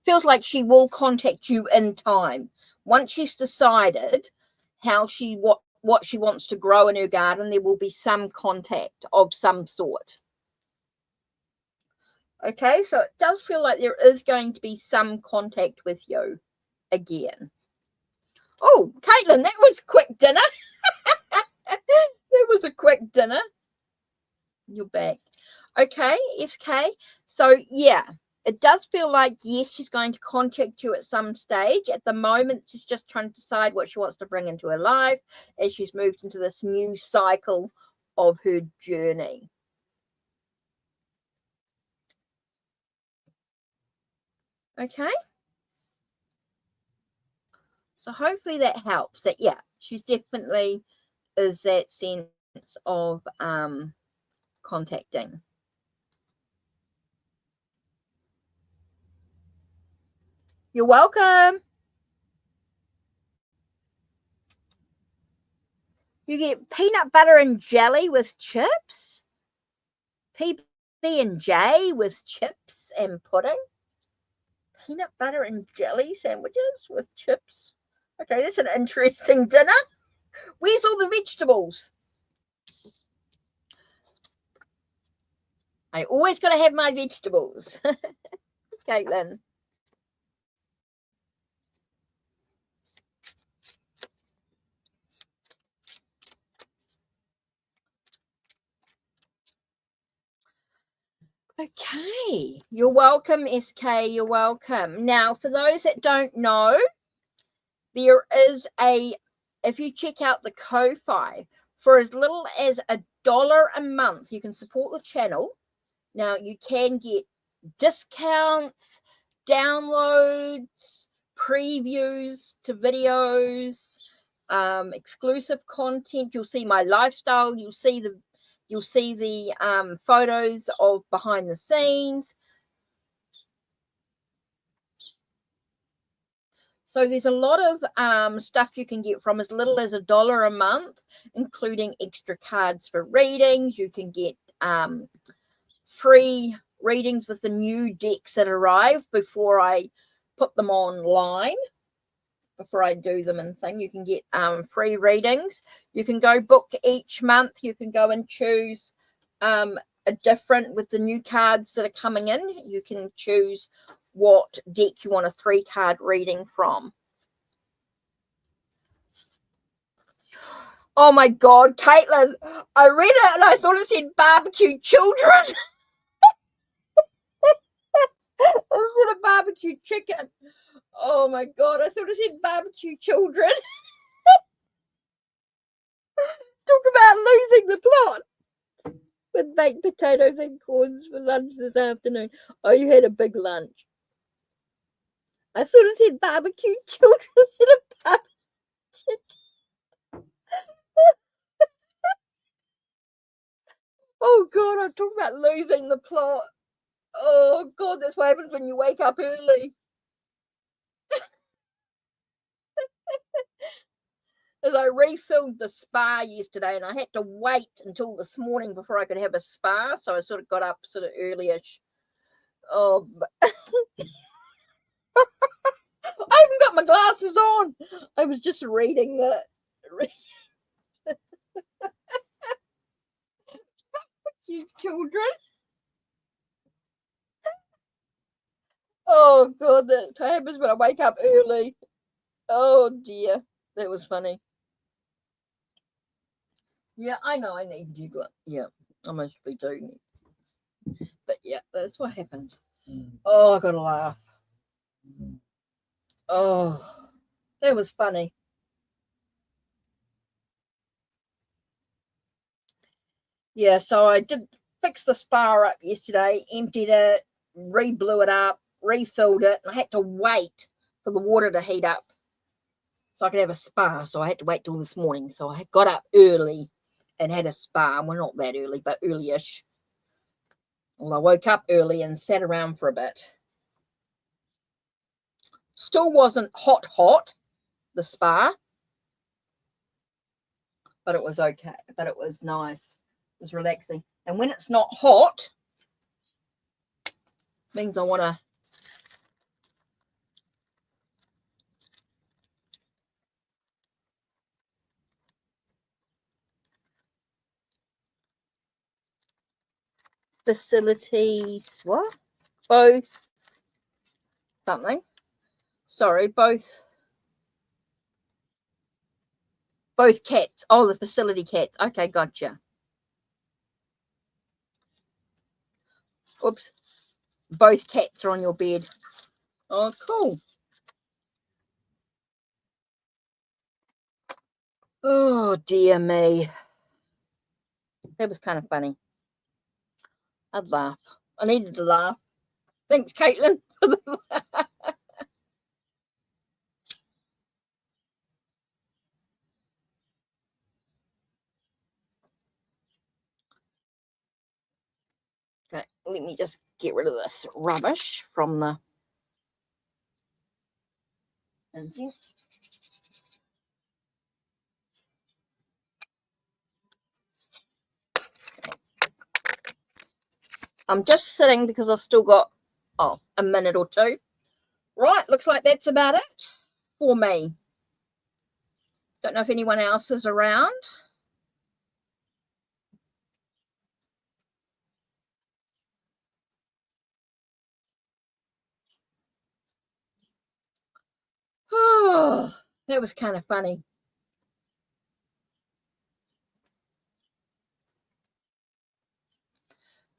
Feels like she will contact you in time. Once she's decided what she wants to grow in her garden, there will be some contact of some sort. Okay, so it does feel like there is going to be some contact with you again. Oh, Caitlin, that was quick dinner. That was a quick dinner. You're back. Okay, SK. So, yeah, it does feel like, yes, she's going to contact you at some stage. At the moment, she's just trying to decide what she wants to bring into her life as she's moved into this new cycle of her journey. Okay. So hopefully that helps. That, yeah, she's definitely is that sense of contacting. You're welcome. You get peanut butter and jelly with chips. PB&J with chips and pudding. Peanut butter and jelly sandwiches with chips. Okay, that's an interesting dinner. Where's all the vegetables? I always got to have my vegetables. Caitlin. Okay, you're welcome, SK. You're welcome. Now, for those that don't know, there is if you check out the Ko-Fi, for as little as $1 a month, you can support the channel. Now, you can get discounts, downloads, previews to videos, exclusive content. You'll see my lifestyle. You'll see the photos of behind the scenes. So there's a lot of stuff you can get from as little as $1 a month, including extra cards for readings. You can get free readings with the new decks that arrive before I put them online. Before I do them and thing, you can get free readings. You can go book each month. You can go and choose a different with the new cards that are coming in. You can choose what deck you want a 3-card reading from. Oh my God, Caitlin, I read it and I thought it said barbecue children instead of barbecue chicken. Oh my God, I thought it said barbecue children. Talk about losing the plot. With baked potatoes and corns for lunch this afternoon. Oh, you had a big lunch. I thought it said barbecue children instead of barbecue. Oh God, I'm talking about losing the plot. Oh God, that's what happens when you wake up early. As I refilled the spa yesterday, and I had to wait until this morning before I could have a spa, so I sort of got up sort of early-ish. Oh, I haven't got my glasses on. I was just reading the. You children. Oh God, that happens when I wake up early. Oh dear, that was funny. Yeah, I know I need to do. Yeah, I must be doing it. But yeah, that's what happens. Oh, I gotta laugh. Oh, that was funny. Yeah, so I did fix the spa up yesterday, emptied it, re-blew it up, refilled it, and I had to wait for the water to heat up so I could have a spa. So I had to wait till this morning. So I got up early and had a spa. Well, not that early, but early-ish. Well, I woke up early and sat around for a bit. Still wasn't hot, the spa, but it was okay. But it was nice. It was relaxing. And when it's not hot, means I want to facilities, what? Both something. Sorry, both cats. Oh, the facility cats. Okay, gotcha. Oops. Both cats are on your bed. Oh, cool. Oh, dear me. That was kind of funny. I'd laugh. I needed to laugh. Thanks, Caitlin. Okay, let me just get rid of this rubbish from the incense. I'm just sitting because I've still got, a minute or two. Right, looks like that's about it for me. Don't know if anyone else is around. Oh, that was kind of funny.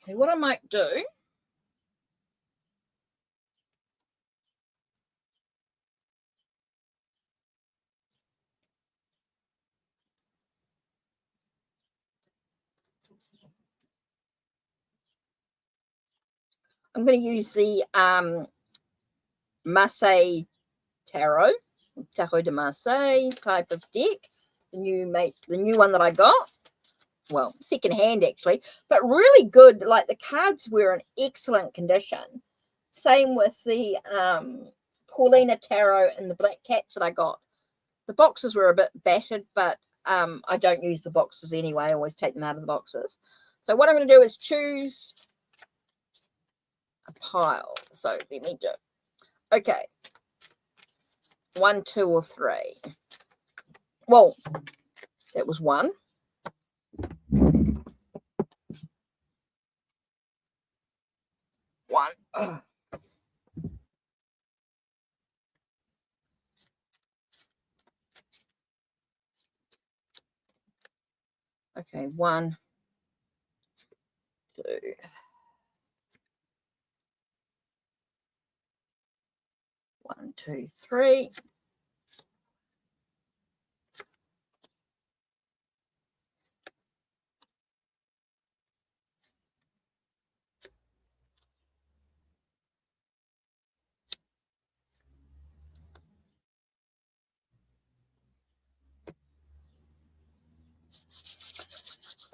Okay, what I might do, I'm going to use the Marseille Tarot de Marseille type of deck, the new one that I got. Well, second hand actually, but really good. Like the cards were in excellent condition. Same with the Paulina Tarot and the Black Cats that I got. The boxes were a bit battered, but I don't use the boxes anyway. I always take them out of the boxes. So what I'm going to do is choose a pile. So let me do. Okay. 1, 2, or 3. Well, that was 1. One. Ugh. Okay, 1, 2. 1, 2, 3.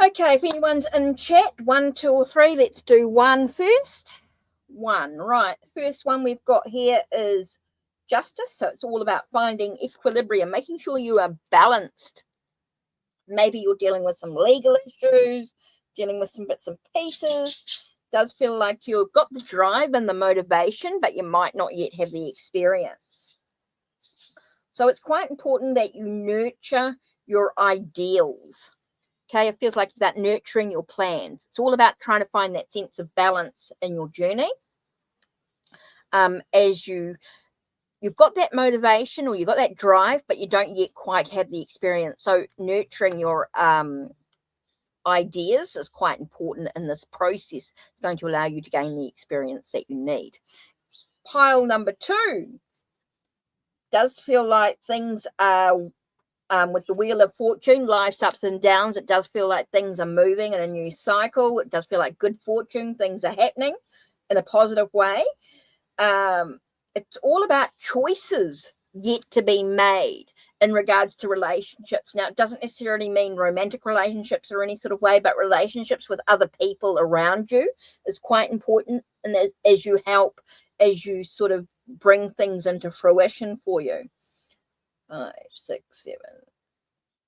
Okay, if anyone's in chat, 1, 2, or 3, let's do 1 first. 1, right. First one we've got here is justice. So it's all about finding equilibrium, making sure you are balanced. Maybe you're dealing with some legal issues, dealing with some bits and pieces. Does feel like you've got the drive and the motivation, but you might not yet have the experience. So it's quite important that you nurture your ideals. Okay, it feels like it's about nurturing your plans. It's all about trying to find that sense of balance in your journey. As you've got that motivation or you've got that drive, but you don't yet quite have the experience. So nurturing your ideas is quite important in this process. It's going to allow you to gain the experience that you need. Pile number 2 does feel like things are with the Wheel of Fortune, life's ups and downs. It does feel like things are moving in a new cycle. It does feel like good fortune. Things are happening in a positive way. It's all about choices yet to be made in regards to relationships. Now, it doesn't necessarily mean romantic relationships or any sort of way, but relationships with other people around you is quite important. And as you help, as you sort of bring things into fruition for you. 5, 6, 7,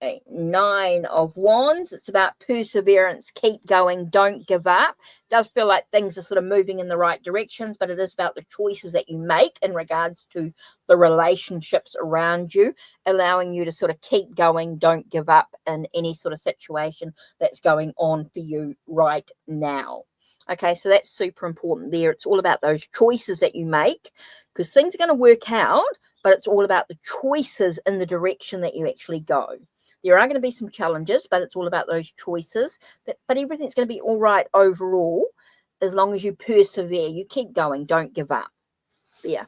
8, 9 of Wands. It's about perseverance. Keep going. Don't give up. It does feel like things are sort of moving in the right directions, but it is about the choices that you make in regards to the relationships around you, allowing you to sort of keep going. Don't give up in any sort of situation that's going on for you right now. Okay, so that's super important there. It's all about those choices that you make, because things are going to work out, but it's all about the choices in the direction that you actually go. There are going to be some challenges, but it's all about those choices. But everything's going to be all right overall, as long as you persevere. You keep going. Don't give up. Yeah.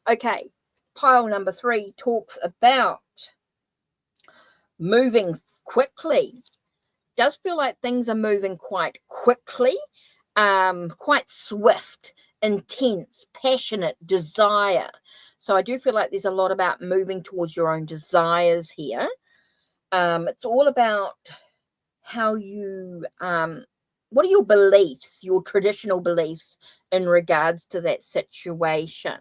Okay. Pile number 3 talks about moving quickly. Does feel like things are moving quite quickly, quite swift, intense, passionate, desire. So I do feel like there's a lot about moving towards your own desires here. It's all about how you, what are your beliefs, your traditional beliefs in regards to that situation?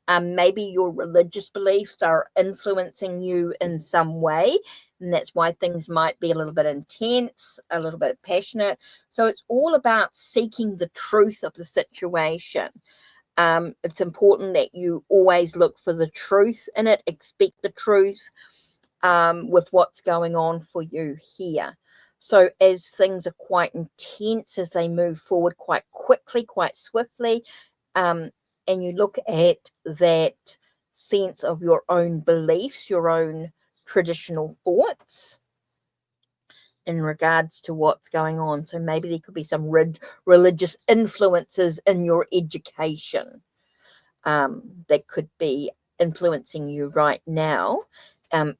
Maybe your religious beliefs are influencing you in some way, and that's why things might be a little bit intense, a little bit passionate. So it's all about seeking the truth of the situation. It's important that you always look for the truth in it, expect the truth with what's going on for you here. So as things are quite intense, as they move forward quite quickly, quite swiftly, and you look at that sense of your own beliefs, your own traditional thoughts in regards to what's going on. So maybe there could be some religious influences in your education that could be influencing you right now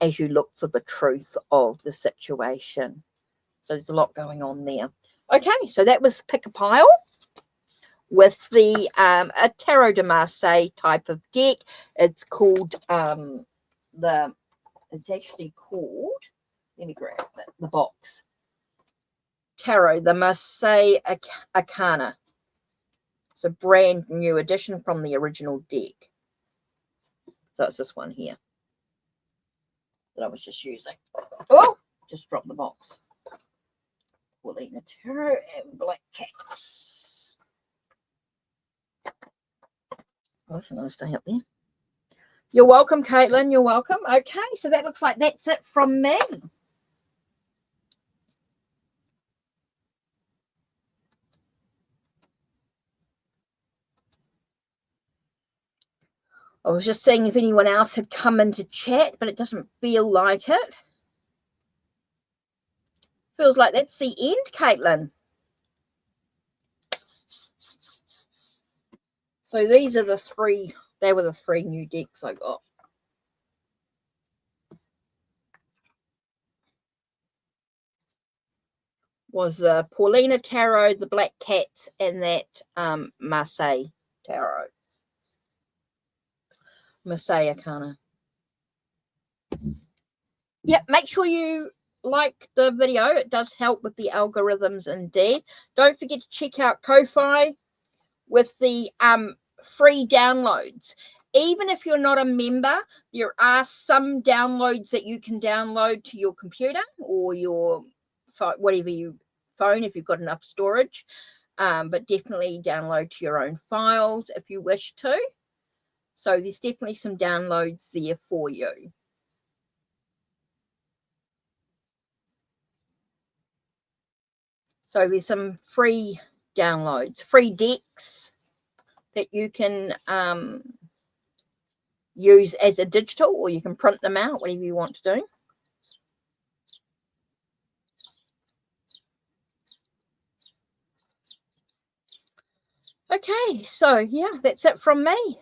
as you look for the truth of the situation. So there's a lot going on there. Okay, so that was Pick a Pile with the a Tarot de Marseille type of deck. It's called it's actually called, let me grab it, the box. Tarot, the Marseille Arcana. It's a brand new edition from the original deck. So it's this one here that I was just using. Oh, just dropped the box. Paulina Tarot and Black Cats. Oh, I'm going to stay up there. You're welcome, Caitlin. You're welcome. Okay, so that looks like that's it from me. I was just seeing if anyone else had come into chat, but it doesn't feel like it. Feels like that's the end, Caitlin. So these are the three, they were the three new decks I got. Was the Paulina Tarot, the Black Cats, and that Marseille Tarot. Marseille Arcana. Yep, make sure you like the video. It does help with the algorithms indeed. Don't forget to check out Ko-Fi with the free downloads. Even if you're not a member, there are some downloads that you can download to your computer or your whatever you phone if you've got enough storage. But definitely download to your own files if you wish to. So there's definitely some downloads there for you. So there's some free downloads, free decks that you can use as a digital, or you can print them out, whatever you want to do. Okay, so yeah, that's it from me.